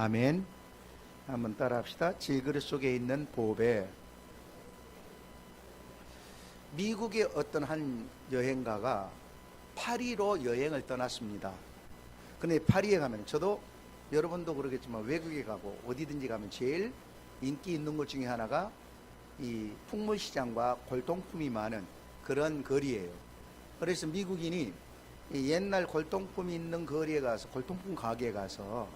아멘. 한번 따라합시다. 질그릇 속에 있는 보배. 미국의 어떤 한 여행가가 파리로 여행을 떠났습니다. 근데 파리에 가면, 저도 여러분도 그러겠지만 외국에 가고 어디든지 가면 제일 인기 있는 것 중에 하나가 이 풍물시장과 골동품이 많은 그런 거리예요. 그래서 미국인이 이 옛날 골동품이 있는 거리에 가서, 골동품 가게에 가서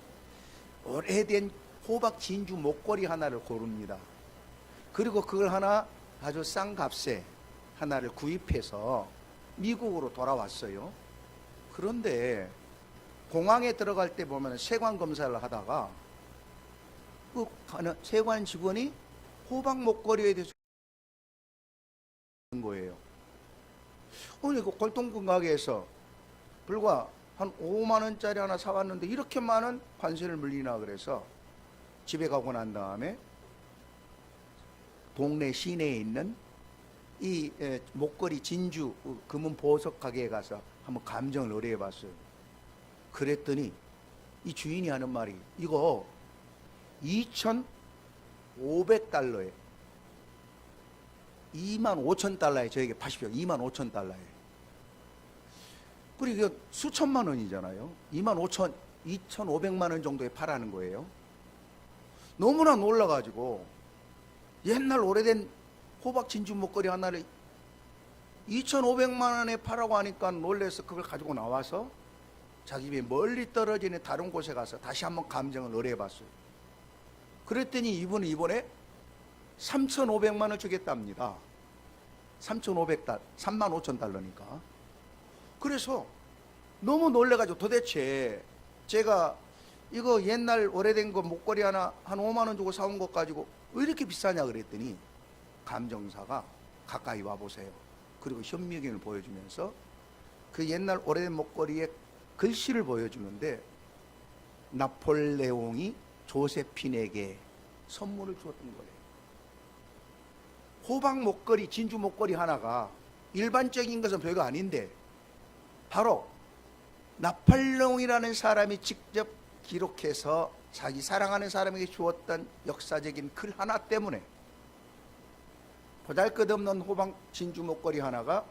오래된 호박 진주 목걸이 하나를 고릅니다. 그리고 그걸 하나 아주 싼 값에 하나를 구입해서 미국으로 돌아왔어요. 그런데 공항에 들어갈 때 보면 세관 검사를 하다가 그 세관 직원이 호박 목걸이에 대해서 거예요. 오늘 그 골동품 가게에서 불과 한 5만 원짜리 하나 사왔는데 이렇게 많은 관세를 물리나, 그래서 집에 가고 난 다음에 동네 시내에 있는 이 목걸이 진주 금은 보석 가게에 가서 한번 감정을 의뢰해 봤어요. 그랬더니 이 주인이 하는 말이, 이거 2,500달러에 25,000달러에 저에게 파십시오. 25,000달러에. 그리고 이거 수천만 원이잖아요. 2,500만 원 정도에 파라는 거예요. 너무나 놀라가지고 옛날 오래된 호박 진주 목걸이 하나를 2,500만 원에 파라고 하니까 놀라서 그걸 가지고 나와서 자기 집에 멀리 떨어지는 다른 곳에 가서 다시 한번 감정을 의뢰해 봤어요. 그랬더니 이분은 이번에 3,500만 원 주겠답니다. 35,000달러니까. 그래서 너무 놀래가지고, 도대체 제가 이거 옛날 오래된 거 목걸이 하나 한 5만 원 주고 사온 것 가지고 왜 이렇게 비싸냐 그랬더니, 감정사가 가까이 와보세요. 그리고 현미경을 보여주면서 그 옛날 오래된 목걸이에 글씨를 보여주는데, 나폴레옹이 조세핀에게 선물을 주었던 거예요. 호박 목걸이, 진주 목걸이 하나가 일반적인 것은 별거 아닌데, 바로 나폴레옹이라는 사람이 직접 기록해서 자기 사랑하는 사람에게 주었던 역사적인 글 하나 때문에 보잘것없는 호박 진주 목걸이 하나가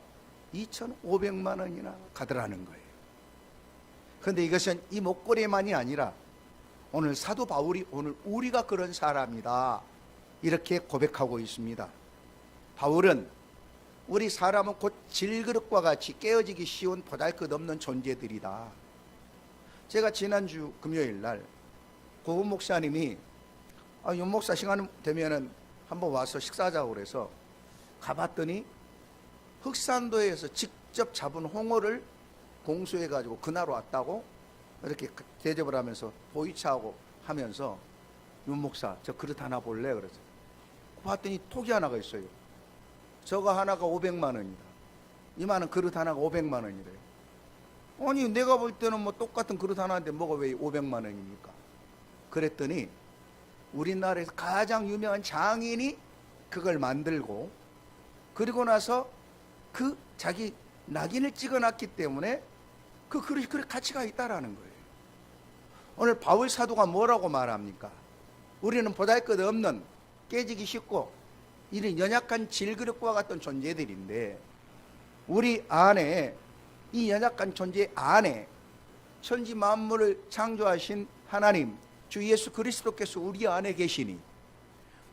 2,500만 원이나 가더라는 거예요. 그런데 이것은 이 목걸이만이 아니라 오늘 사도 바울이 오늘 우리가 그런 사람이다 이렇게 고백하고 있습니다. 바울은 우리 사람은 곧 질그릇과 같이 깨어지기 쉬운 보잘것없는 존재들이다. 제가 지난주 금요일 날 고은 목사님이 윤 목사 시간 되면은 한번 와서 식사하자고 그래서 가봤더니 흑산도에서 직접 잡은 홍어를 공수해 가지고 그날 왔다고 이렇게 대접을 하면서 보이차하고 하면서, 윤 목사 저 그릇 하나 볼래? 그래서 봤더니 톡이 하나가 있어요. 저거 하나가 500만 원이다. 이만한 그릇 하나가 500만 원이래요. 아니 내가 볼 때는 뭐 똑같은 그릇 하나인데 뭐가 왜 500만 원입니까? 그랬더니 우리나라에서 가장 유명한 장인이 그걸 만들고, 그리고 나서 그 자기 낙인을 찍어놨기 때문에 그 그릇이 그렇게 가치가 있다라는 거예요. 오늘 바울 사도가 뭐라고 말합니까? 우리는 보잘것없는, 깨지기 쉽고 이런 연약한 질그릇과 같은 존재들인데, 우리 안에, 이 연약한 존재 안에 천지 만물을 창조하신 하나님 주 예수 그리스도께서 우리 안에 계시니,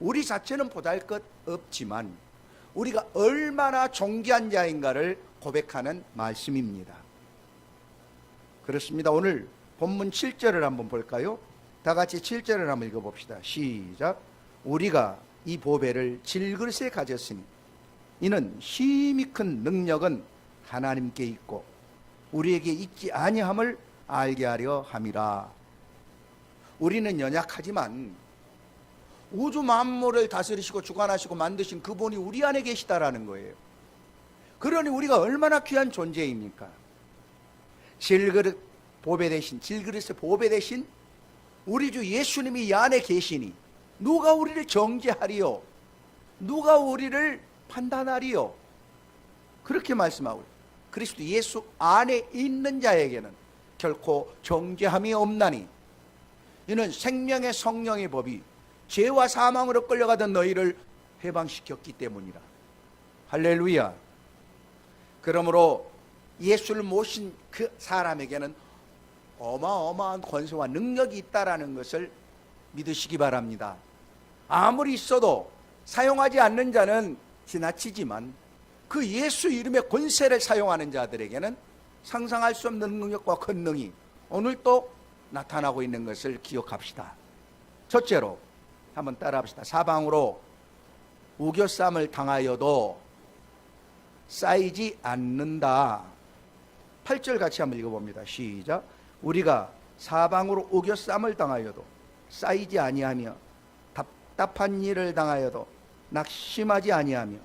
우리 자체는 보잘것없지만 우리가 얼마나 존귀한 자인가를 고백하는 말씀입니다. 그렇습니다. 오늘 본문 7절을 한번 볼까요? 다 같이 7절을 한번 읽어봅시다. 시작. 우리가 이 보배를 질그릇에 가졌으니 이는 힘이 큰 능력은 하나님께 있고 우리에게 있지 아니함을 알게 하려 함이라. 우리는 연약하지만 우주 만물을 다스리시고 주관하시고 만드신 그분이 우리 안에 계시다라는 거예요. 그러니 우리가 얼마나 귀한 존재입니까? 질그릇 보배 대신, 질그릇의 보배 대신 우리 주 예수님이 이 안에 계시니 누가 우리를 정죄하리요? 누가 우리를 판단하리요? 그렇게 말씀하고, 그리스도 예수 안에 있는 자에게는 결코 정죄함이 없나니, 이는 생명의 성령의 법이 죄와 사망으로 끌려가던 너희를 해방시켰기 때문이라. 할렐루야. 그러므로 예수를 모신 그 사람에게는 어마어마한 권세와 능력이 있다라는 것을 믿으시기 바랍니다. 아무리 있어도 사용하지 않는 자는 지나치지만 그 예수 이름의 권세를 사용하는 자들에게는 상상할 수 없는 능력과 권능이 오늘 또 나타나고 있는 것을 기억합시다. 첫째로 한번 따라합시다. 사방으로 우겨쌈을 당하여도 쌓이지 않는다. 8절 같이 한번 읽어봅니다. 시작. 우리가 사방으로 우겨쌈을 당하여도 쌓이지 아니하며 답답한 일을 당하여도 낙심하지 아니하며,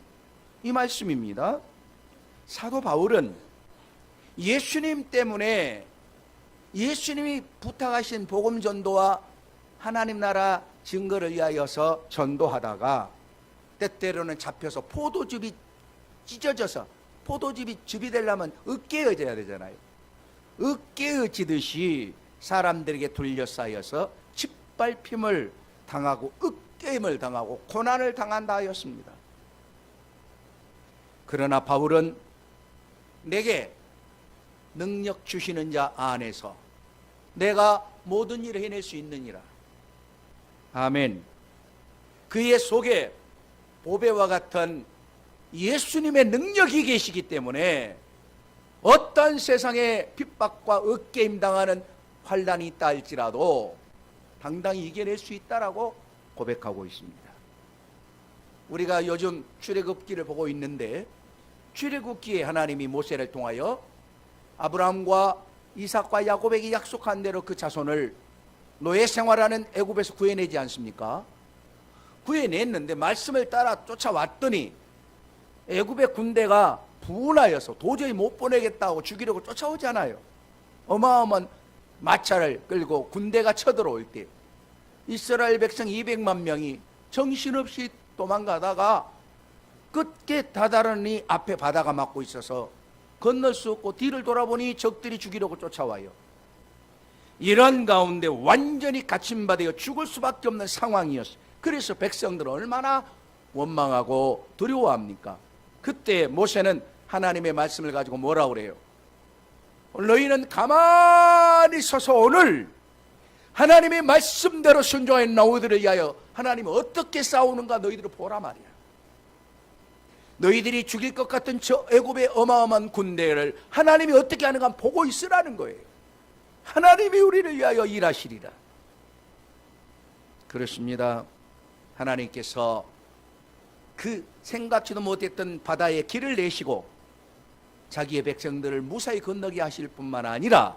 이 말씀입니다. 사도 바울은 예수님 때문에 예수님이 부탁하신 복음 전도와 하나님 나라 증거를 위하여서 전도하다가 때때로는 잡혀서 포도즙이 찢어져서, 포도즙이 즙이 되려면 으깨어져야 되잖아요. 으깨어지듯이 사람들에게 둘러싸여서 짓밟힘을 당하고 으깨임을 당하고 고난을 당한다 하였습니다. 그러나 바울은 내게 능력 주시는 자 안에서 내가 모든 일을 해낼 수 있느니라. 아멘. 그의 속에 보배와 같은 예수님의 능력이 계시기 때문에 어떤 세상에 핍박과 으깨임 당하는 환난이 있다 할지라도 당당히 이겨낼 수 있다라고 고백하고 있습니다. 우리가 요즘 출애굽기를 보고 있는데, 출애굽기에 하나님이 모세를 통하여 아브라함과 이삭과 야곱에게 약속한 대로 그 자손을 노예 생활하는 애굽에서 구해내지 않습니까? 구해냈는데 말씀을 따라 쫓아왔더니 애굽의 군대가 분하여서 도저히 못 보내겠다고 죽이려고 쫓아오잖아요. 어마어마한 마차를 끌고 군대가 쳐들어올 때 이스라엘 백성 200만 명이 정신없이 도망가다가 끝에 다다르니 앞에 바다가 막고 있어서 건널 수 없고 뒤를 돌아보니 적들이 죽이려고 쫓아와요. 이런 가운데 완전히 갇힌바되어 죽을 수밖에 없는 상황이었어요. 그래서 백성들은 얼마나 원망하고 두려워합니까? 그때 모세는 하나님의 말씀을 가지고 뭐라고 그래요? 너희는 가만히 서서 오늘 하나님의 말씀대로 순종한 너희들을 위하여 하나님은 어떻게 싸우는가 너희들을 보라 말이야. 너희들이 죽일 것 같은 저 애굽의 어마어마한 군대를 하나님이 어떻게 하는가 보고 있으라는 거예요. 하나님이 우리를 위하여 일하시리라. 그렇습니다. 하나님께서 그 생각지도 못했던 바다에 길을 내시고 자기의 백성들을 무사히 건너게 하실 뿐만 아니라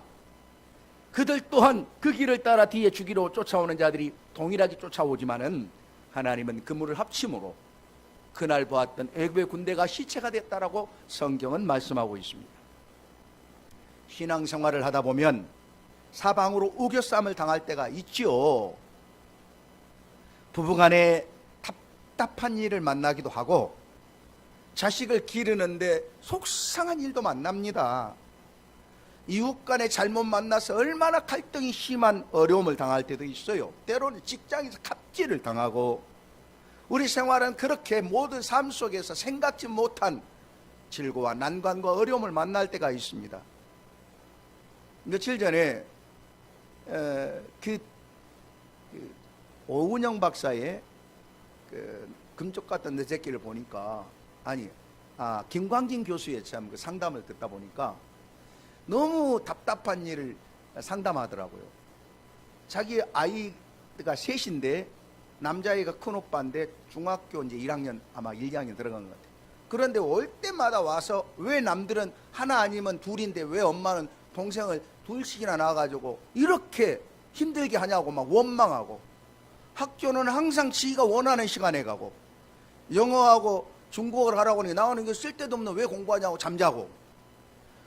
그들 또한 그 길을 따라 뒤에 죽이러 쫓아오는 자들이 동일하게 쫓아오지만은 하나님은 그물을 합침으로 그날 보았던 애굽의 군대가 시체가 됐다라고 성경은 말씀하고 있습니다. 신앙생활을 하다 보면 사방으로 우겨쌈을 당할 때가 있지요. 부부간에 답답한 일을 만나기도 하고 자식을 기르는데 속상한 일도 만납니다. 이웃 간에 잘못 만나서 얼마나 갈등이 심한 어려움을 당할 때도 있어요. 때로는 직장에서 갑질을 당하고, 우리 생활은 그렇게 모든 삶 속에서 생각지 못한 질고와 난관과 어려움을 만날 때가 있습니다. 며칠 전에 오은영 박사의 금쪽 같은 내 새끼를 보니까, 김광진 교수의 참 그 상담을 듣다 보니까 너무 답답한 일을 상담하더라고요. 자기 아이가 셋인데 남자아이가 큰 오빠인데 중학교 이제 1학년 아마 1, 2학년 들어간 것 같아요. 그런데 올 때마다 와서 왜 남들은 하나 아니면 둘인데 왜 엄마는 동생을 둘씩이나 낳아가지고 이렇게 힘들게 하냐고 막 원망하고, 학교는 항상 지가 원하는 시간에 가고, 영어하고 중국어를 하라고 하니 나오는 게 쓸데도 없는 왜 공부하냐고 잠자고,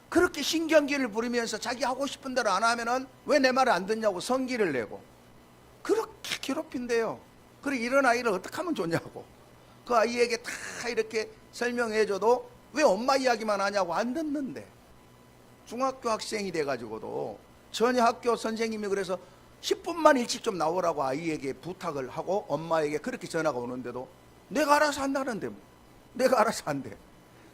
그렇게 신경기를 부리면서 자기 하고 싶은 대로 안 하면은 왜 내 말을 안 듣냐고 성기를 내고 그렇게 괴롭힌대요. 그래 이런 아이를 어떻게 하면 좋냐고, 그 아이에게 다 이렇게 설명해줘도 왜 엄마 이야기만 하냐고 안 듣는데, 중학교 학생이 돼가지고도 전혀 학교 선생님이 그래서 10분만 일찍 좀 나오라고 아이에게 부탁을 하고 엄마에게 그렇게 전화가 오는데도 내가 알아서 한다는데 뭐. 내가 알아서 한대.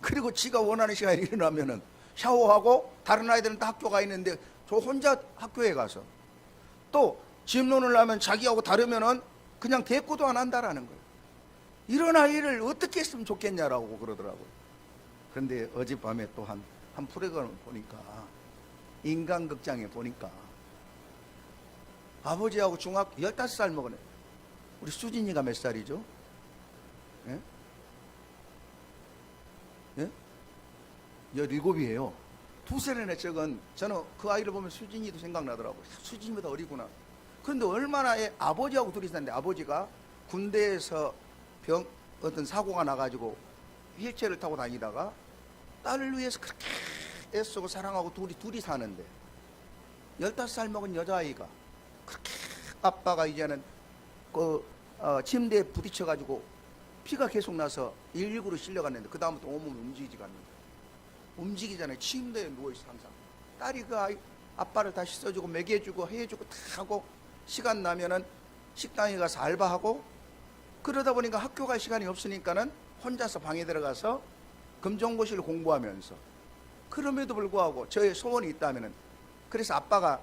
그리고 지가 원하는 시간에 일어나면은 샤워하고 다른 아이들은 다 학교 가 있는데 저 혼자 학교에 가서 또 집론을 하면 자기하고 다르면은 그냥 대꾸도 안 한다라는 거예요. 이런 아이를 어떻게 했으면 좋겠냐라고 그러더라고요. 그런데 어젯밤에 또 한 프로그램을 보니까 인간극장에 보니까 아버지하고 중학교 15살 먹은 애, 우리 수진이가 몇 살이죠? 예? 예? 17이에요. 2살이나 적은, 저는 그 아이를 보면 수진이도 생각나더라고요. 수진이보다 어리구나. 그런데 얼마나 아버지하고 둘이 사는데 아버지가 군대에서 어떤 사고가 나가지고 휠체어를 타고 다니다가 딸을 위해서 그렇게 애쓰고 사랑하고 둘이 사는데 15살 먹은 여자아이가 그렇게 아빠가 이제는 침대에 부딪혀가지고 피가 계속 나서 119로 실려갔는데 그 다음부터 온몸이 움직이지가 않는다. 움직이잖아요. 침대에 누워있어 항상. 딸이 그 아빠를 다 씻어주고 먹여주고 해주고 다 하고 시간 나면은 식당에 가서 알바하고 그러다 보니까 학교 갈 시간이 없으니까는 혼자서 방에 들어가서 검정고시를 공부하면서 그럼에도 불구하고 저의 소원이 있다면은 그래서 아빠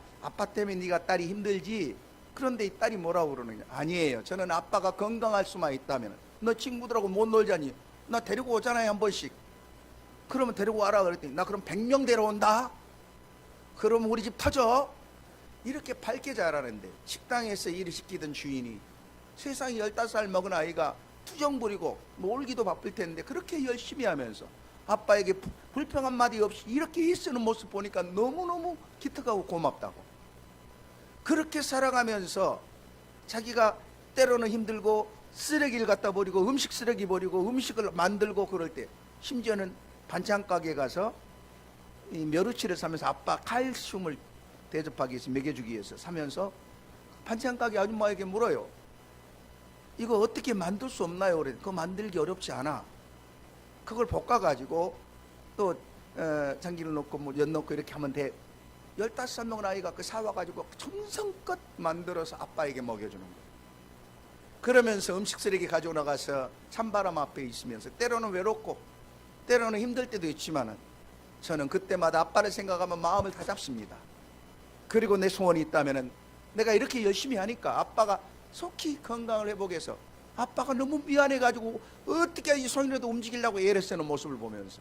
때문에 네가 딸이 힘들지 그런데 이 딸이 뭐라고 그러느냐 아니에요. 저는 아빠가 건강할 수만 있다면은 너 친구들하고 못 놀자니 나 데리고 오잖아요 한 번씩. 그러면 데리고 와라 그랬더니 나 그럼 100명 데려온다. 그러면 우리 집 터져. 이렇게 밝게 자라는데 식당에서 일을 시키던 주인이 세상에 15살 먹은 아이가 투정 부리고 놀기도 바쁠 텐데 그렇게 열심히 하면서 아빠에게 불평 한마디 없이 이렇게 힘쓰는 모습 보니까 너무너무 기특하고 고맙다고. 그렇게 살아가면서 자기가 때로는 힘들고 쓰레기를 갖다 버리고 음식 쓰레기 버리고 음식을 만들고 그럴 때 심지어는 반찬 가게에 가서 이 멸우치를 사면서 아빠 칼슘을 대접하기 위해서 먹여주기 위해서 사면서 반찬 가게 아줌마에게 물어요. 이거 어떻게 만들 수 없나요? 그래. 그거 만들기 어렵지 않아. 그걸 볶아가지고 또 장기를 넣고 뭐 연 넣고 이렇게 하면 돼. 15살 먹은 아이가 그 사와가지고 정성껏 만들어서 아빠에게 먹여주는 거예요. 그러면서 음식 쓰레기 가지고 나가서 찬바람 앞에 있으면서 때로는 외롭고 때로는 힘들 때도 있지만은 저는 그때마다 아빠를 생각하면 마음을 다 잡습니다. 그리고 내 소원이 있다면은 내가 이렇게 열심히 하니까 아빠가 속히 건강을 회복해서 아빠가 너무 미안해가지고 어떻게 이 손이라도 움직이려고 애를 쓰는 모습을 보면서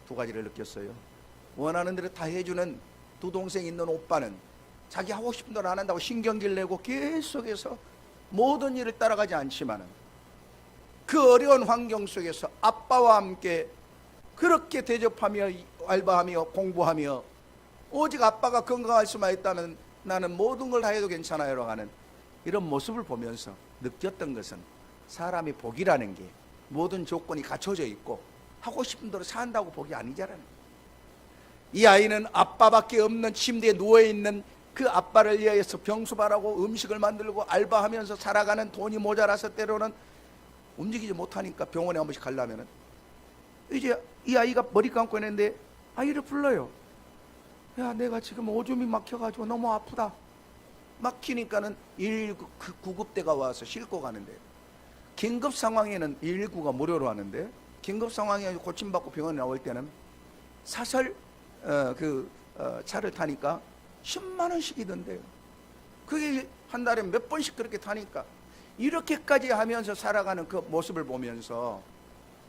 두 가지를 느꼈어요. 원하는 대로 다 해주는 두 동생 있는 오빠는 자기 하고 싶은 대로 안 한다고 신경질 내고 계속해서 모든 일을 따라가지 않지만은 그 어려운 환경 속에서 아빠와 함께 그렇게 대접하며 알바하며 공부하며 오직 아빠가 건강할 수만 있다면 나는 모든 걸 다 해도 괜찮아요 하는 이런 모습을 보면서 느꼈던 것은 사람이 복이라는 게 모든 조건이 갖춰져 있고 하고 싶은 대로 산다고 복이 아니잖아요. 이 아이는 아빠밖에 없는 침대에 누워있는 그 아빠를 위해서 병수발하고 음식을 만들고 알바하면서 살아가는 돈이 모자라서 때로는 움직이지 못하니까 병원에 한 번씩 가려면은 이제 이 아이가 머리 감고 있는데 아이를 불러요. 야, 내가 지금 오줌이 막혀가지고 너무 아프다. 막히니까는 119 구급대가 와서 싣고 가는데 긴급 상황에는 119가 무료로 하는데 긴급 상황에 고침받고 병원에 나올 때는 사설 차를 타니까 10만 원씩이던데요. 그게 한 달에 몇 번씩 그렇게 타니까 이렇게까지 하면서 살아가는 그 모습을 보면서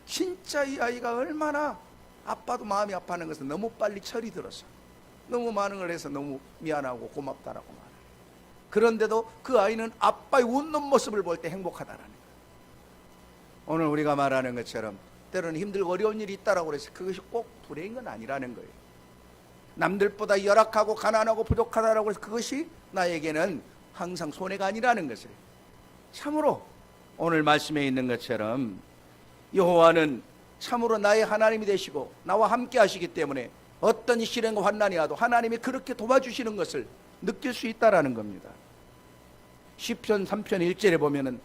진짜 이 아이가 얼마나 아빠도 마음이 아파하는 것은 너무 빨리 철이 들어서 너무 많은 걸 해서 너무 미안하고 고맙다라고 말해요. 그런데도 그 아이는 아빠의 웃는 모습을 볼 때 행복하다라는 거예요. 오늘 우리가 말하는 것처럼 때로는 힘들고 어려운 일이 있다라고 해서 그것이 꼭 불행한 건 아니라는 거예요. 남들보다 열악하고 가난하고 부족하다라고 해서 그것이 나에게는 항상 손해가 아니라는 것을 참으로 오늘 말씀에 있는 것처럼 여호와는 참으로 나의 하나님이 되시고 나와 함께 하시기 때문에 어떤 시련과 환난이 와도 하나님이 그렇게 도와주시는 것을 느낄 수 있다라는 겁니다. 시편 3편 1절에 보면은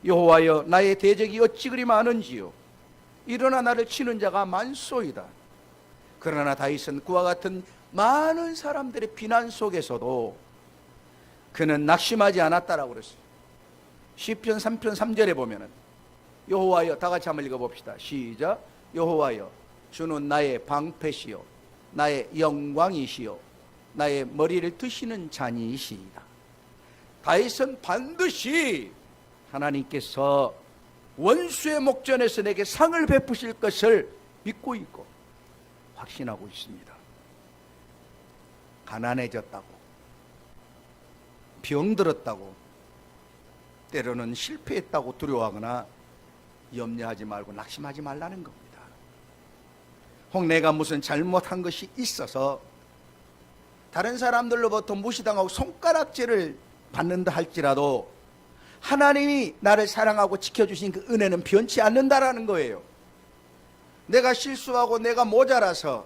여호와여 나의 대적이 어찌 그리 많은지요 일어나 나를 치는 자가 많소이다. 그러나 다윗은 그와 같은 많은 사람들의 비난 속에서도 그는 낙심하지 않았다라고 그랬어요. 시편 3편 3절에 보면은 여호와여, 다 같이 한번 읽어봅시다. 시작. 여호와여, 주는 나의 방패시요 나의 영광이시요 나의 머리를 드시는 자니이시이다. 다윗은 반드시 하나님께서 원수의 목전에서 내게 상을 베푸실 것을 믿고 있고 확신하고 있습니다. 가난해졌다고, 병들었다고, 때로는 실패했다고 두려워하거나 염려하지 말고 낙심하지 말라는 겁니다. 혹 내가 무슨 잘못한 것이 있어서 다른 사람들로부터 무시당하고 손가락질을 받는다 할지라도 하나님이 나를 사랑하고 지켜주신 그 은혜는 변치 않는다라는 거예요. 내가 실수하고 내가 모자라서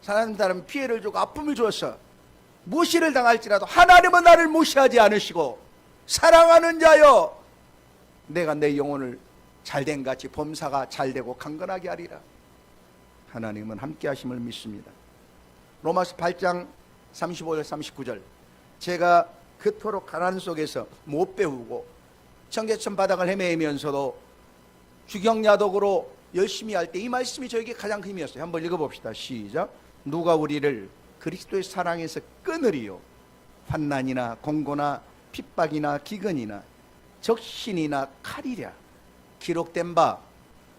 사람 피해를 주고 아픔을 주어서 무시를 당할지라도 하나님은 나를 무시하지 않으시고 사랑하는 자여, 내가 내 영혼을 잘된 같이 범사가 잘되고 강건하게 하리라. 하나님은 함께 하심을 믿습니다. 로마서 8장 35절 39절, 제가 그토록 가난 속에서 못 배우고 청계천 바닥을 헤매면서도 주경야독으로 열심히 할 때 이 말씀이 저에게 가장 힘이었어요. 한번 읽어봅시다. 시작. 누가 우리를 그리스도의 사랑에서 끊으리요? 환난이나 공고나 핍박이나 기근이나 적신이나 칼이랴. 기록된 바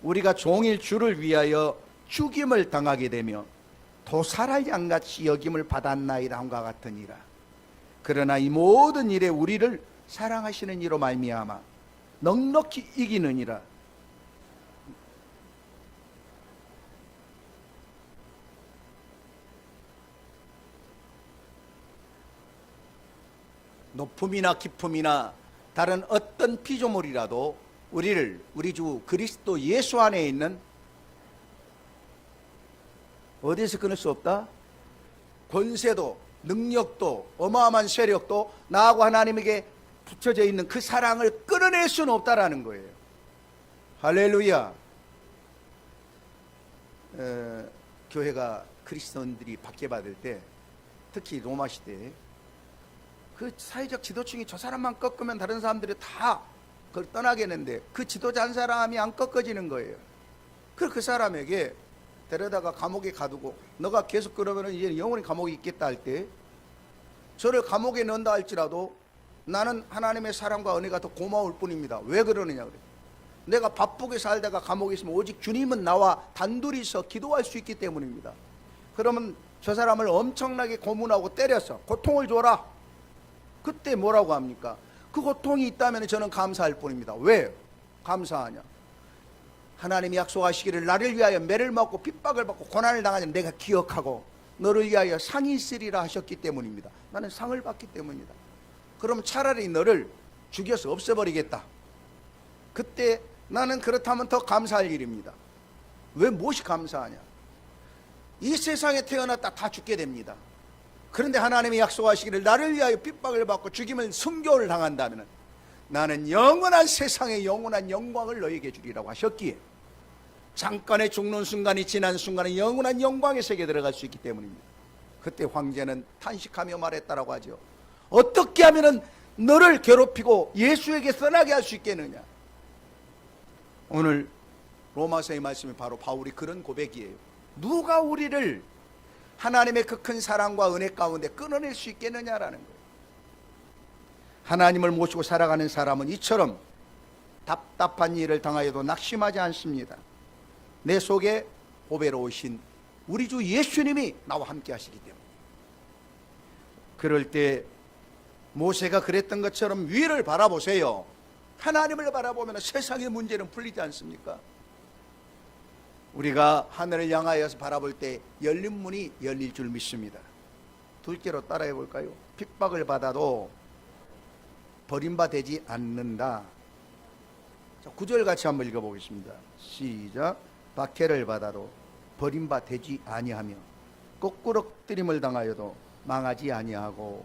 우리가 종일 주를 위하여 죽임을 당하게 되며 도살할 양같이 여김을 받았나이다 함과 같으니라. 그러나 이 모든 일에 우리를 사랑하시는 이로 말미암아 넉넉히 이기느니라. 높음이나 깊음이나 다른 어떤 피조물이라도 우리를 우리 주 그리스도 예수 안에 있는 어디에서 끊을 수 없다? 권세도 능력도 어마어마한 세력도 나하고 하나님에게 붙여져 있는 그 사랑을 끊어낼 수는 없다라는 거예요. 할렐루야. 교회가 그리스도인들이 박해받을 때, 특히 로마 시대에 그 사회적 지도층이 저 사람만 꺾으면 다른 사람들이 다 그걸 떠나겠는데 그 지도자 한 사람이 안 꺾어지는 거예요. 그래서 그 사람에게 데려다가 감옥에 가두고 너가 계속 그러면 이제 영원히 감옥에 있겠다 할 때, 저를 감옥에 넣는다 할지라도 나는 하나님의 사랑과 은혜가 더 고마울 뿐입니다. 왜 그러느냐 그래. 내가 바쁘게 살다가 감옥에 있으면 오직 주님은 나와 단둘이서 기도할 수 있기 때문입니다. 그러면 저 사람을 엄청나게 고문하고 때려서 고통을 줘라. 그때 뭐라고 합니까? 그 고통이 있다면 저는 감사할 뿐입니다. 왜 감사하냐? 하나님이 약속하시기를 나를 위하여 매를 맞고 핍박을 받고 고난을 당하면 내가 기억하고 너를 위하여 상이 있으리라 하셨기 때문입니다. 나는 상을 받기 때문이다. 그럼 차라리 너를 죽여서 없애버리겠다. 그때 나는 그렇다면 더 감사할 일입니다. 왜 무엇이 감사하냐? 이 세상에 태어났다 다 죽게 됩니다. 그런데 하나님이 약속하시기를 나를 위하여 핍박을 받고 죽임을 순교를 당한다면 나는 영원한 세상의 영원한 영광을 너에게 주리라고 하셨기에, 잠깐의 죽는 순간이 지난 순간에 영원한 영광의 세계에 들어갈 수 있기 때문입니다. 그때 황제는 탄식하며 말했다라고 하죠. 어떻게 하면 너를 괴롭히고 예수에게 떠나게 할 수 있겠느냐? 오늘 로마서의 말씀이 바로 바울이 그런 고백이에요. 누가 우리를 하나님의 그 큰 사랑과 은혜 가운데 끊어낼 수 있겠느냐라는 거예요. 하나님을 모시고 살아가는 사람은 이처럼 답답한 일을 당하여도 낙심하지 않습니다. 내 속에 보배로우신 우리 주 예수님이 나와 함께 하시기 때문에. 그럴 때 모세가 그랬던 것처럼 위를 바라보세요. 하나님을 바라보면 세상의 문제는 풀리지 않습니까? 우리가 하늘을 향하여서 바라볼 때 열린 문이 열릴 줄 믿습니다. 둘째로 따라해 볼까요? 핍박을 받아도 버림받지 않는다. 9절 같이 한번 읽어보겠습니다. 시작. 박해를 받아도 버림받지 아니하며 거꾸러뜨림을 당하여도 망하지 아니하고.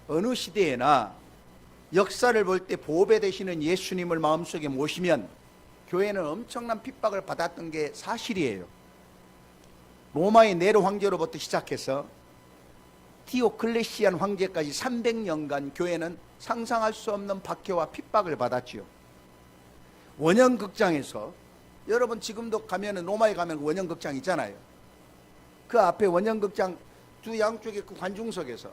어느 시대에나 역사를 볼 때 보배 되시는 예수님을 마음속에 모시면 교회는 엄청난 핍박을 받았던 게 사실이에요. 로마의 네로 황제로부터 시작해서 디오클레시안 황제까지 300년간 교회는 상상할 수 없는 박해와 핍박을 받았지요. 원형극장에서, 여러분 지금도 가면은 로마에 가면 원형극장 있잖아요. 그 앞에 원형극장 두 양쪽에 그 관중석에서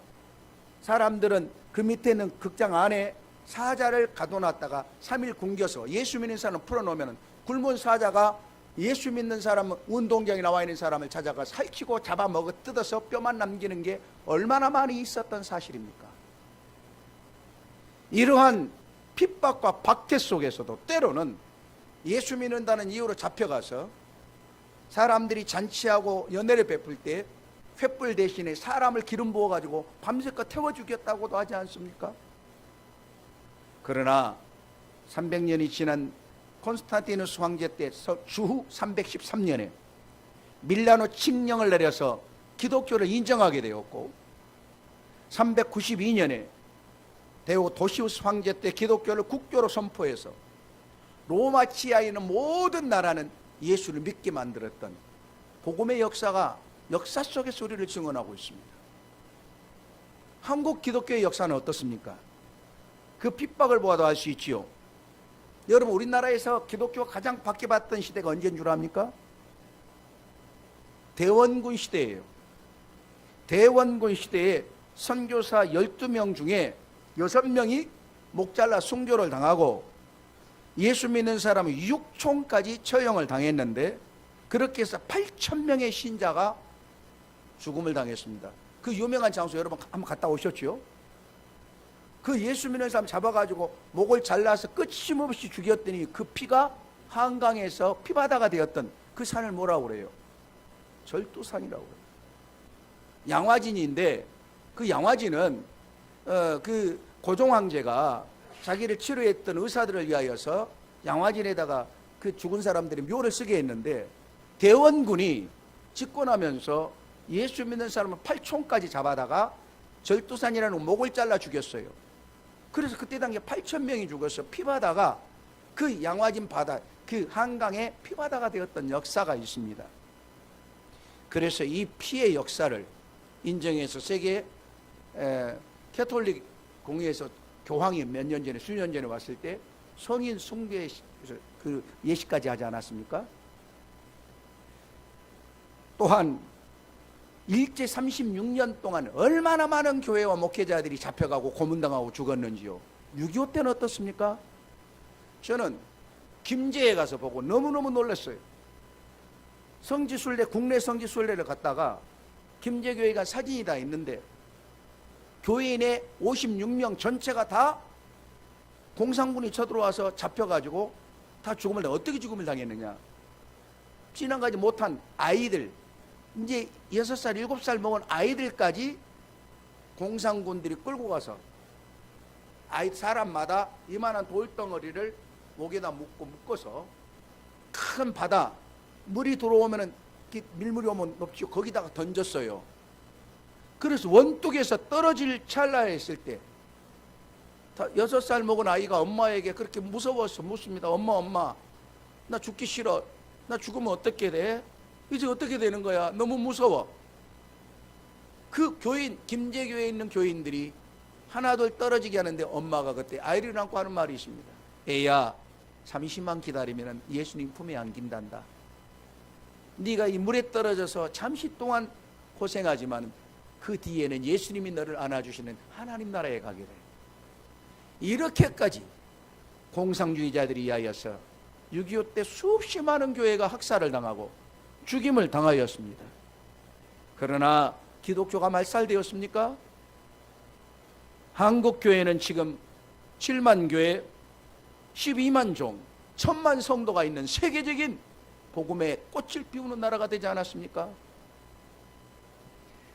사람들은 그 밑에 있는 극장 안에 사자를 가둬놨다가 3일 굶겨서 예수 믿는 사람 풀어놓으면 굶은 사자가 예수 믿는 사람, 운동장에 나와 있는 사람을 찾아가 살치고 잡아먹어 뜯어서 뼈만 남기는 게 얼마나 많이 있었던 사실입니까? 이러한 핍박과 박해 속에서도 때로는 예수 믿는다는 이유로 잡혀가서 사람들이 잔치하고 연회를 베풀 때 횃불 대신에 사람을 기름 부어가지고 밤새껏 태워 죽였다고도 하지 않습니까? 그러나 300년이 지난 콘스탄티누스 황제 때 주후 313년에 밀라노 칙령을 내려서 기독교를 인정하게 되었고, 392년에 데오도시우스 황제 때 기독교를 국교로 선포해서 로마 치하에 있는 모든 나라는 예수를 믿게 만들었던 복음의 역사가 역사 속에서 우리를 증언하고 있습니다. 한국 기독교의 역사는 어떻습니까? 그 핍박을 보아도 알 수 있지요. 여러분, 우리나라에서 기독교가 가장 박해받던 시대가 언제인 줄 압니까? 대원군 시대예요. 대원군 시대에 선교사 12명 중에 6명이 목 잘라 순교를 당하고 예수 믿는 사람은 6총까지 처형을 당했는데, 그렇게 해서 8,000명의 신자가 죽음을 당했습니다. 그 유명한 장소 여러분 한번 갔다 오셨죠? 그 예수 믿는 사람 잡아가지고 목을 잘라서 끝임없이 죽였더니 그 피가 한강에서 피바다가 되었던 그 산을 뭐라고 그래요? 절두산이라고 그래요. 양화진인데, 그 양화진은 그 고종 황제가 자기를 치료했던 의사들을 위하여서 양화진에다가 그 죽은 사람들이 묘를 쓰게 했는데, 대원군이 집권하면서 예수 믿는 사람을 8총까지 잡아다가 절두산이라는 목을 잘라 죽였어요. 그래서 그때 당시에 8,000명이 죽어서 피바다가 그 양화진 바다, 그 한강에 피바다가 되었던 역사가 있습니다. 그래서 이 피의 역사를 인정해서 세계 캐톨릭 공회에서 교황이 몇 년 전에, 수년 전에 왔을 때 성인 숭배 그 예식까지 하지 않았습니까? 또한 일제 36년 동안 얼마나 많은 교회와 목회자들이 잡혀가고 고문당하고 죽었는지요. 6.25 때는 어떻습니까? 저는 김제에 가서 보고 너무너무 놀랐어요. 성지순례, 국내 성지순례를 갔다가 김제교회가 사진이 다 있는데, 교인의 56명 전체가 다 공산군이 쳐들어와서 잡혀가지고 다 죽음을 당해. 어떻게 죽음을 당했느냐? 지나가지 못한 아이들, 이제 6살, 7살 먹은 아이들까지 공산군들이 끌고 가서 사람마다 이만한 돌덩어리를 목에다 묶어서 큰 바다, 물이 들어오면은, 밀물이 오면 높죠. 거기다가 던졌어요. 그래서 원뚝에서 떨어질 찰나에 있을 때 6살 먹은 아이가 엄마에게 그렇게 무서워서 묻습니다. 엄마, 나 죽기 싫어. 나 죽으면 어떻게 돼? 이제 어떻게 되는 거야? 너무 무서워. 그 교인, 김제교회에 있는 교인들이 하나둘 떨어지게 하는데 엄마가 그때 아이를 안고 하는 말이 있습니다. 애야, 잠시만 기다리면 예수님 품에 안긴단다. 네가 이 물에 떨어져서 잠시 동안 고생하지만 그 뒤에는 예수님이 너를 안아주시는 하나님 나라에 가게 돼. 이렇게까지 공산주의자들이 이하여서 6.25 때 수없이 많은 교회가 학살을 당하고 죽임을 당하였습니다. 그러나 기독교가 말살되었습니까? 한국 교회는 지금 7만 교회, 12만 종, 1,000만 성도가 있는 세계적인 복음의 꽃을 피우는 나라가 되지 않았습니까?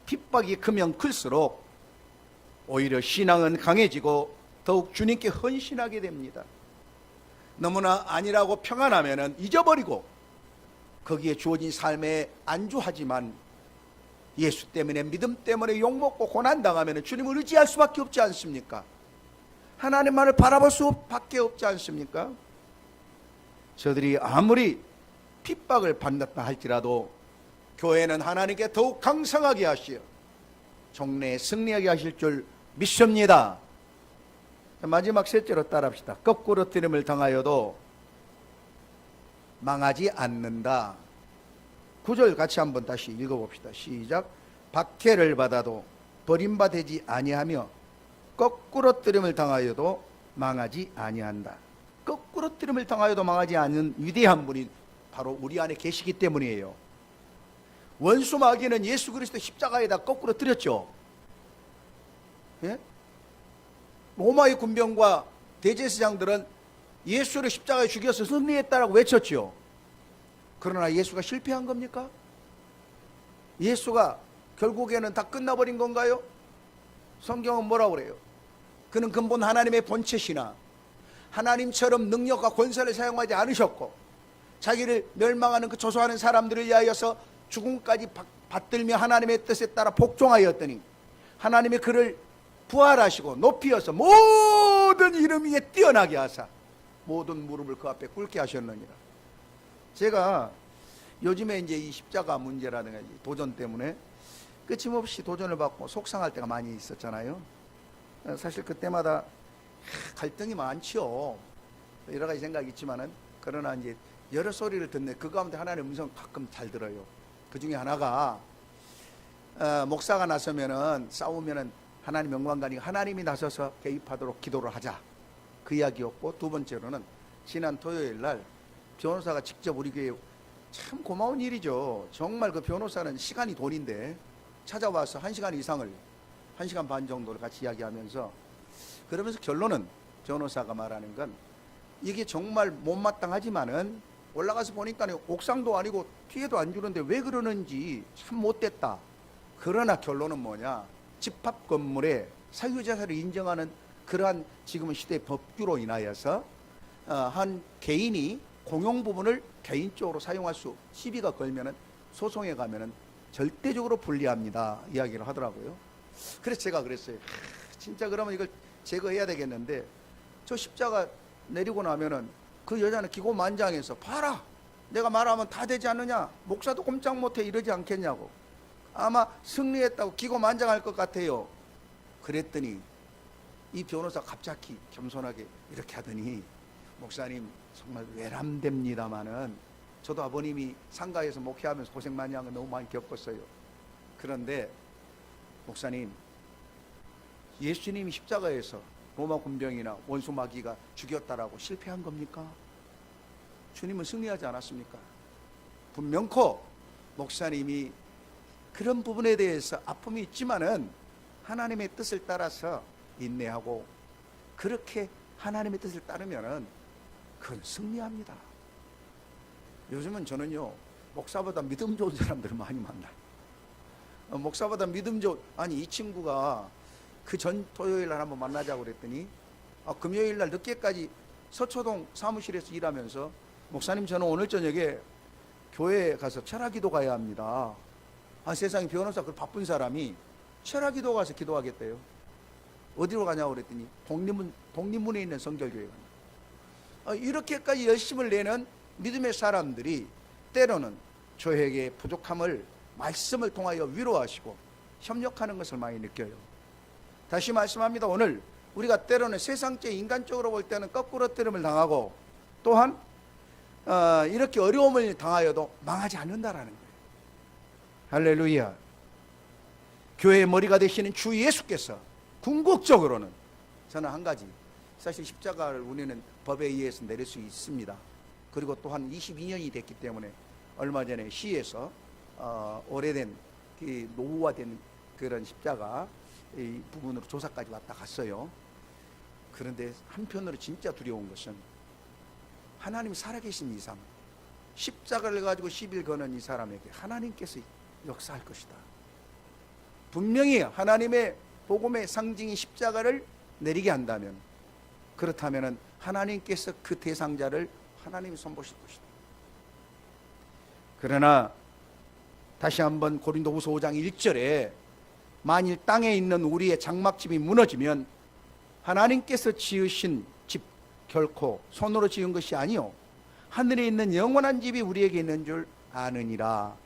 핍박이 크면 클수록 오히려 신앙은 강해지고 더욱 주님께 헌신하게 됩니다. 너무나 아니라고 평안하면 잊어버리고 거기에 주어진 삶에 안주하지만, 예수 때문에, 믿음 때문에 욕먹고 고난당하면 주님을 의지할 수밖에 없지 않습니까? 하나님만을 바라볼 수밖에 없지 않습니까? 저들이 아무리 핍박을 받는다 할지라도 교회는 하나님께 더욱 강성하게 하시어 종래에 승리하게 하실 줄 믿습니다. 마지막 셋째로 따라합시다. 거꾸로 뜨림을 당하여도 망하지 않는다. 9절 같이 한번 다시 읽어봅시다. 시작. 박해를 받아도 버림받지 아니하며 거꾸로 뜨림을 당하여도 망하지 아니한다. 거꾸로 뜨림을 당하여도 망하지 않는 위대한 분이 바로 우리 안에 계시기 때문이에요. 원수 마귀는 예수 그리스도 십자가에다 거꾸로 뜨렸죠. 예? 로마의 군병과 대제사장들은 예수를 십자가에 죽여서 승리했다라고 외쳤죠. 그러나 예수가 실패한 겁니까? 예수가 결국에는 다 끝나버린 건가요? 성경은 뭐라고 그래요? 그는 근본 하나님의 본체시나 하나님처럼 능력과 권세를 사용하지 않으셨고 자기를 멸망하는 그 조소하는 사람들을 위하여서 죽음까지 받들며 하나님의 뜻에 따라 복종하였더니 하나님의 그를 부활하시고 높이어서 모든 이름 위에 뛰어나게 하사 모든 무릎을 그 앞에 꿇게 하셨느니라. 제가 요즘에 이제 이 십자가 문제라든가 도전 때문에 끊임없이 도전을 받고 속상할 때가 많이 있었잖아요. 사실 그때마다 갈등이 많죠. 여러 가지 생각이 있지만은 그러나 이제 여러 소리를 듣네. 그 가운데 하나님의 음성 가끔 잘 들어요. 그 중에 하나가 목사가 나서면은 싸우면은 하나님 영광가니까 하나님이 나서서 개입하도록 기도를 하자. 그 이야기였고, 두 번째로는 지난 토요일 날 변호사가 직접 우리 교회, 참 고마운 일이죠. 정말 그 변호사는 시간이 돈인데 찾아와서 1시간 이상을 1시간 반 정도를 같이 이야기하면서 그러면서 결론은 변호사가 말하는 건 이게 정말 못마땅하지만은 올라가서 보니까 옥상도 아니고 피해도 안 주는데 왜 그러는지 참 못됐다. 그러나 결론은 뭐냐? 집합 건물에 사유자사를 인정하는 그러한 지금은 시대의 법규로 인하여서 한 개인이 공용 부분을 개인적으로 사용할 수 시비가 걸면은 소송에 가면은 절대적으로 불리합니다. 이야기를 하더라고요. 그래서 제가 그랬어요. 진짜 그러면 이걸 제거해야 되겠는데 저 십자가 내리고 나면은 그 여자는 기고만장해서 봐라 내가 말하면 다 되지 않느냐 목사도 꼼짝 못해 이러지 않겠냐고 아마 승리했다고 기고만장할 것 같아요. 그랬더니 이 변호사 갑자기 겸손하게 이렇게 하더니 목사님 정말 외람됩니다마는 저도 아버님이 상가에서 목회하면서 고생 많이 한 거 너무 많이 겪었어요. 그런데 목사님 예수님이 십자가에서 로마 군병이나 원수 마귀가 죽였다라고 실패한 겁니까? 주님은 승리하지 않았습니까? 분명코 목사님이 그런 부분에 대해서 아픔이 있지만은 하나님의 뜻을 따라서 인내하고 그렇게 하나님의 뜻을 따르면은 그건 승리합니다. 요즘은 저는요 목사보다 믿음 좋은 사람들을 많이 만나요. 목사보다 믿음 좋은 아니 이 친구가 그 전 토요일 날 한번 만나자고 그랬더니 금요일 날 늦게까지 서초동 사무실에서 일하면서 목사님 저는 오늘 저녁에 교회에 가서 철학기도 가야 합니다. 세상에 변호사 그 바쁜 사람이 철학기도 가서 기도하겠대요. 어디로 가냐고 그랬더니 독립문에 있는 성결교회 갑니다. 이렇게까지 열심을 내는 믿음의 사람들이 때로는 저에게 부족함을 말씀을 통하여 위로하시고 협력하는 것을 많이 느껴요. 다시 말씀합니다. 오늘 우리가 때로는 세상적 인간적으로 볼 때는 거꾸로 뜨림을 당하고 또한 이렇게 어려움을 당하여도 망하지 않는다라는 거예요. 할렐루야. 교회의 머리가 되시는 주 예수께서 궁극적으로는 저는 한 가지 사실 십자가를 우리는 법에 의해서 내릴 수 있습니다. 그리고 또한 22년이 됐기 때문에 얼마 전에 시에서 오래된 노후화된 그런 십자가 이 부분으로 조사까지 왔다 갔어요. 그런데 한편으로 진짜 두려운 것은 하나님이 살아계신 이상 십자가를 가지고 시비를 거는 이 사람에게 하나님께서 역사할 것이다. 분명히 하나님의 복음의 상징인 십자가를 내리게 한다면 그렇다면 하나님께서 그 대상자를 하나님이 손보실 것이다. 그러나 다시 한번 고린도후서 5장 1절에 만일 땅에 있는 우리의 장막집이 무너지면 하나님께서 지으신 집 결코 손으로 지은 것이 아니요 하늘에 있는 영원한 집이 우리에게 있는 줄 아느니라.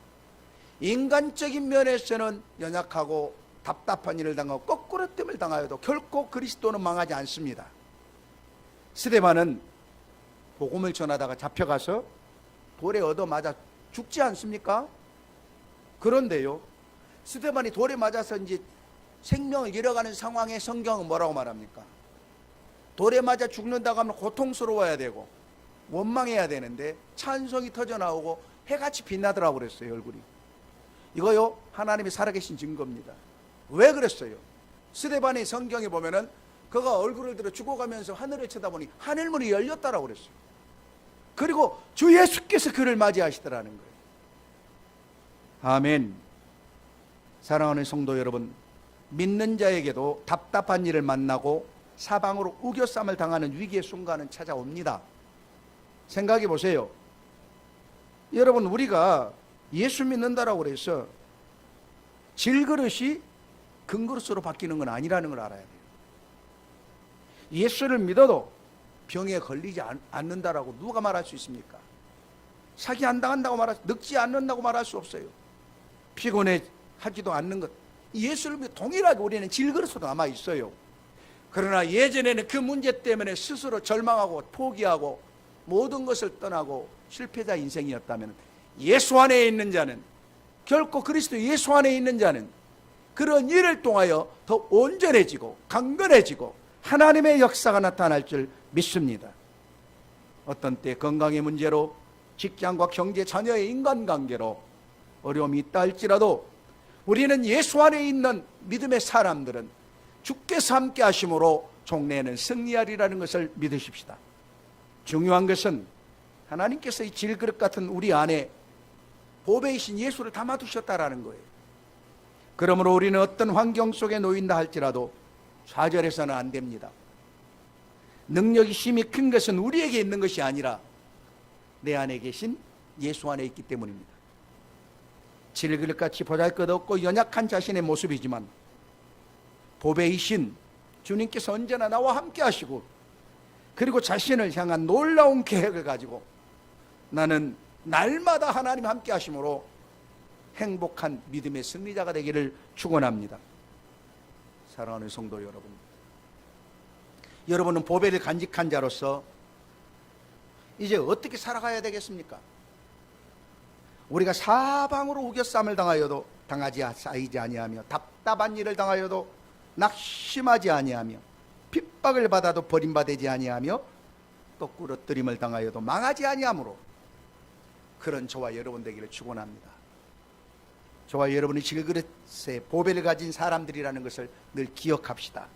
인간적인 면에서는 연약하고 답답한 일을 당하고 거꾸로 뜸을 당하여도 결코 그리스도는 망하지 않습니다. 스데반은 복음을 전하다가 잡혀가서 돌에 얻어맞아 죽지 않습니까? 그런데요, 스데반이 돌에 맞아서 이제 생명을 잃어가는 상황에 성경은 뭐라고 말합니까? 돌에 맞아 죽는다고 하면 고통스러워야 되고 원망해야 되는데 찬송이 터져나오고 해같이 빛나더라고 그랬어요. 얼굴이. 이거요, 하나님이 살아계신 증거입니다. 왜 그랬어요? 스데반의 성경에 보면은 그가 얼굴을 들어 죽어가면서 하늘을 쳐다보니 하늘문이 열렸다라고 그랬어요. 그리고 주 예수께서 그를 맞이하시더라는 거예요. 아멘. 사랑하는 성도 여러분, 믿는 자에게도 답답한 일을 만나고 사방으로 우겨쌈을 당하는 위기의 순간은 찾아옵니다. 생각해 보세요. 여러분, 우리가 예수 믿는다라고 그래서 질그릇이 금그릇으로 바뀌는 건 아니라는 걸 알아야 돼요. 예수를 믿어도 병에 걸리지 않는다라고 누가 말할 수 있습니까? 사기 안 당한다고 늙지 않는다고 말할 수 없어요. 피곤해하지도 않는 것, 예수를 믿어 동일하게 우리는 질그릇으로 남아 있어요. 그러나 예전에는 그 문제 때문에 스스로 절망하고 포기하고 모든 것을 떠나고 실패자 인생이었다면, 예수 안에 있는 자는, 결코 그리스도 예수 안에 있는 자는 그런 일을 통하여 더 온전해지고 강건해지고 하나님의 역사가 나타날 줄 믿습니다. 어떤 때 건강의 문제로, 직장과 경제, 자녀의 인간관계로 어려움이 있다 할지라도 우리는 예수 안에 있는 믿음의 사람들은 주께서 함께 하심으로 종래에는 승리하리라는 것을 믿으십시다. 중요한 것은 하나님께서 이 질그릇 같은 우리 안에 보배이신 예수를 담아두셨다라는 거예요. 그러므로 우리는 어떤 환경 속에 놓인다 할지라도 좌절해서는 안 됩니다. 능력이 힘이 큰 것은 우리에게 있는 것이 아니라 내 안에 계신 예수 안에 있기 때문입니다. 질그릇같이 보잘것없고 연약한 자신의 모습이지만 보배이신 주님께서 언제나 나와 함께 하시고, 그리고 자신을 향한 놀라운 계획을 가지고 나는 날마다 하나님 함께 하심으로 행복한 믿음의 승리자가 되기를 축원합니다. 사랑하는 성도 여러분, 여러분은 보배를 간직한 자로서 이제 어떻게 살아가야 되겠습니까? 우리가 사방으로 우겨쌈을 당하여도 쌓이지 아니하며, 답답한 일을 당하여도 낙심하지 아니하며, 핍박을 받아도 버림받지 아니하며, 또 꾸러뜨림을 당하여도 망하지 아니하므로 그런 저와 여러분 되기를 축원합니다. 저와 여러분이 질그릇에 보배를 가진 사람들이라는 것을 늘 기억합시다.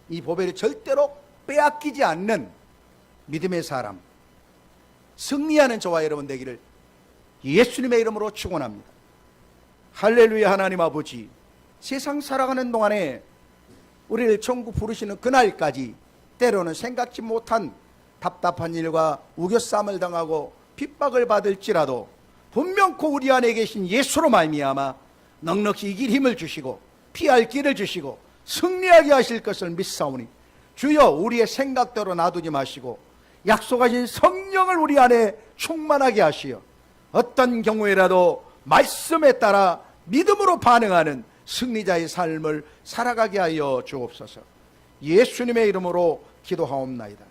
이 보배를 절대로 빼앗기지 않는 믿음의 사람, 승리하는 저와 여러분 되기를 예수님의 이름으로 축원합니다. 할렐루야. 하나님 아버지, 세상 살아가는 동안에 우리를 천국 부르시는 그날까지 때로는 생각지 못한 답답한 일과 우겨쌈을 당하고 핍박을 받을지라도 분명코 우리 안에 계신 예수로 말미암아 넉넉히 이길 힘을 주시고 피할 길을 주시고 승리하게 하실 것을 믿사오니, 주여 우리의 생각대로 놔두지 마시고 약속하신 성령을 우리 안에 충만하게 하시어 어떤 경우에라도 말씀에 따라 믿음으로 반응하는 승리자의 삶을 살아가게 하여 주옵소서. 예수님의 이름으로 기도하옵나이다.